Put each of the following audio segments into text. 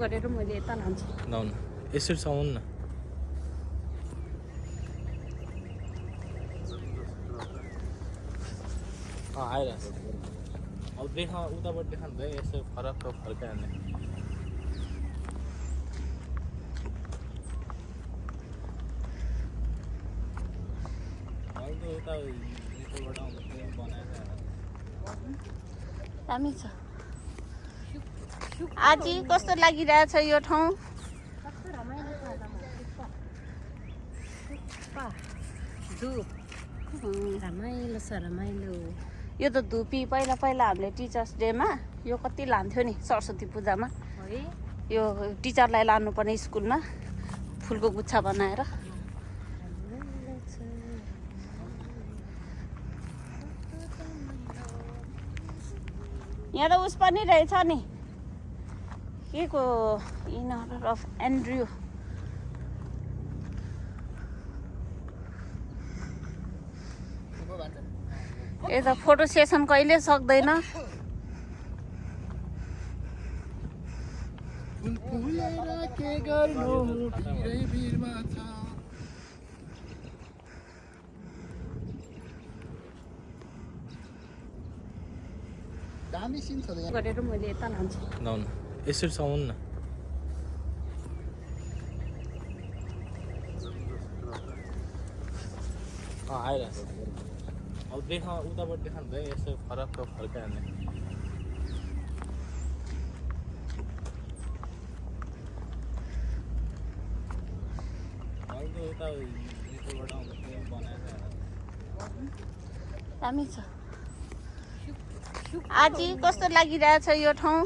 गरेर मैले यता लान्छु लाउन यसरी समाउनु न आइरहेछ अब देखा उताबाट देखाउनु भयो यसो फरक फर्काइहाल्ने उता उताबाट आउँदा बनाएर दामी छ आज कस्तो लागिरहेछ यो ठाउँ रमाइलो छ रमाइलो यो त धुपी पहिला हामीले टिचर्स डेमा यो कति लान्थ्यो नि सरस्वती पूजामा है यो टिचरलाई लानुपर्ने स्कुलमा फुलको गुच्छा बनाएर यहाँ त उस पनि रहेछ नि के को इन अनर अफ एन्ड्रयू यता फोटो सेसन कहिले सक्दैन दामी सिन छ गरेर मैले यता लान्छु लाउन यसरी समाउनु न आइरहेछ अब देखा उताबाट देखाउनु भयो यसो फरक फर्काइहाल्ने उता उताबाट आउँदा बनाएर दामी छ आज कस्तो लागिरहेछ यो ठाउँ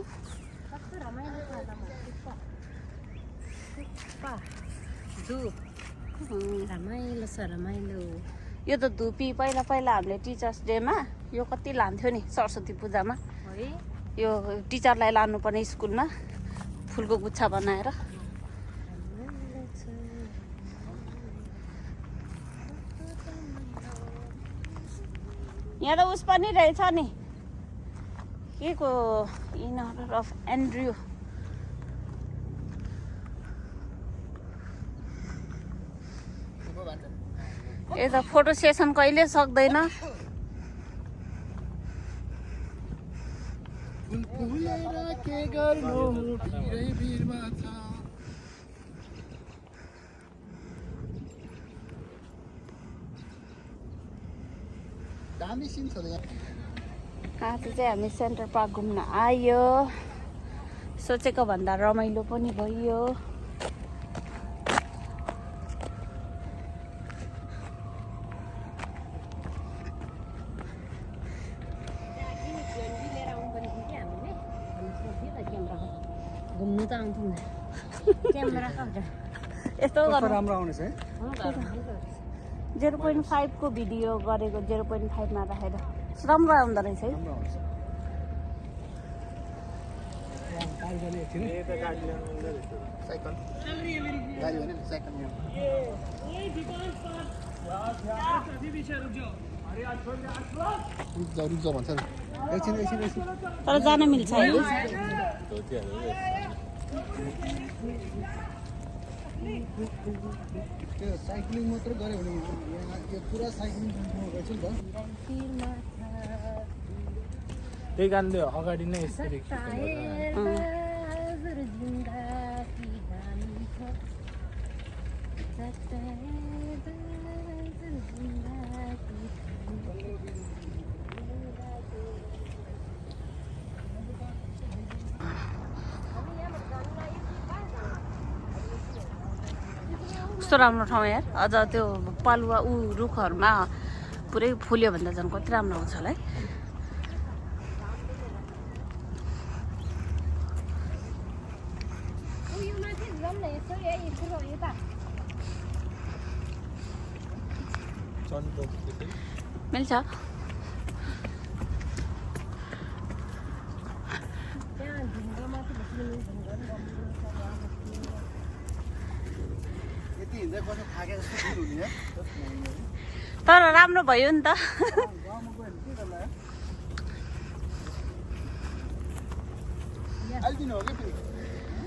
रमाइलो छ रमाइलो यो त धुपी पहिला हामीले टिचर्स डेमा यो कति लान्थ्यो नि सरस्वती पूजामा है यो टिचरलाई लानुपर्ने स्कुलमा फुलको गुच्छा बनाएर यहाँ त उस पनि रहेछ नि के को इन अनर अफ एन्ड्रयू यता फोटो सेसन कहिले सक्दैन दामी सिन छ आज चाहिँ हामी सेन्टर पार्क घुम्न आयो सोचेको भन्दा रमाइलो पनि भयो घुम्नु त आउँथ्यौँ क्यामेरा यस्तो राम्रो आउनेछ है 0.5 को भिडियो गरेको 0.5 मा राखेर राम्रो आउँदो रहेछ है तर जान मिल्छ है साइक्लिङ मात्र गरे भने यो पुरा साइक्लिङ गर्छु नि त त्यही कारणले अगाडि नै यसरी कस्तो राम्रो ठाउँ यार अझ त्यो पालुवा रुखहरूमा पुरै फुल्यो भन्दा झन् कति राम्रो आउँछ होला है मिल्छ तर राम्रो भयो नि त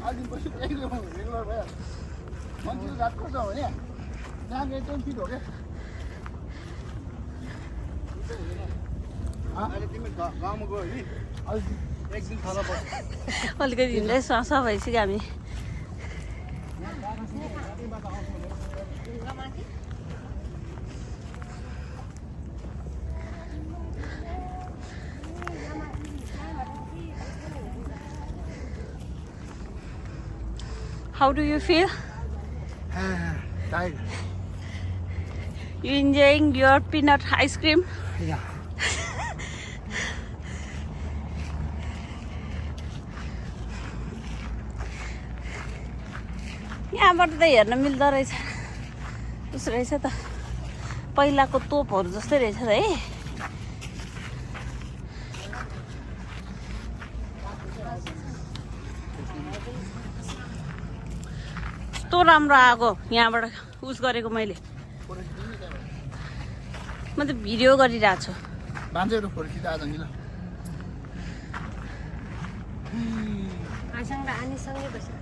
आज दिनपछि रेगुलर भयो मान्छेले घाट खोज्छ भने जहाँ गए त्यो फिट हो क्या अहिले तिमी गाउँमा गयो नि एक दिन थला पर्छ अलिकति हिँड्दै सस भइसक्यो हामी How do you feel? Tired. You enjoying your peanut ice cream? Yeah. यहाँबाट त हेर्न मिल्दो रहेछ उस रहेछ त पहिलाको तोपहरू जस्तै रहेछ त है कस्तो राम्रो आएको यहाँबाट उस गरेको मैले म त भिडियो गरिरहेको छु मान्छेहरू फर्किँदा आज नि ल आसँग आनीसँगै बस्यो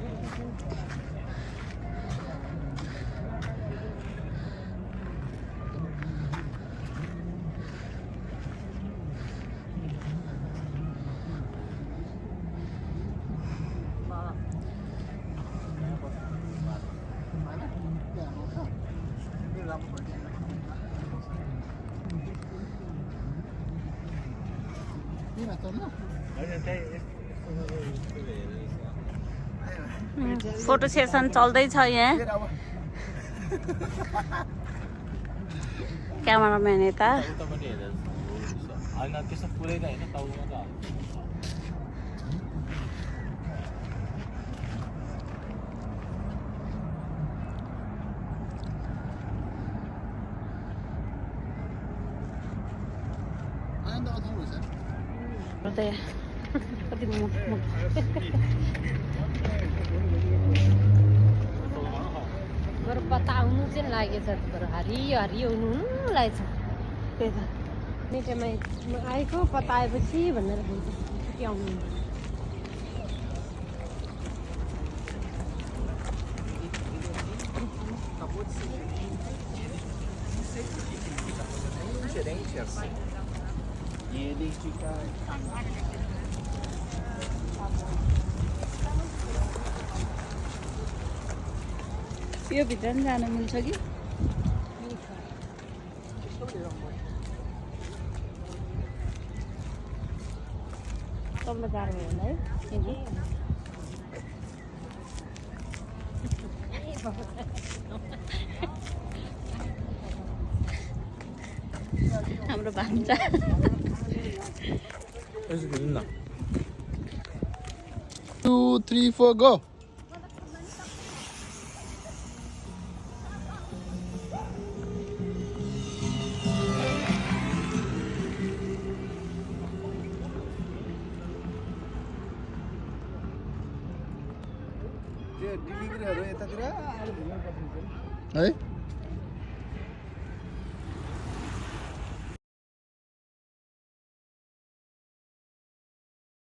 फोटो सेसन चल्दैछ यहाँ क्यामेराम्यान यता उतापट्टि हेरेर होइन त्यस्तो पुरै त होइन टाउकोमा त कति बरु पत्ता आउनु चाहिँ लागेछ बरु हरियो हरियो हुनु लागेछ त्यही त मिठोमा आएको पत्ता आएपछि भनेर भन्छ के आउनु यो भित्र पनि जान मिल्छ कि तल्लो गाह्रो भयो होला है हाम्रो भान्जा 2, 3, 4 go. है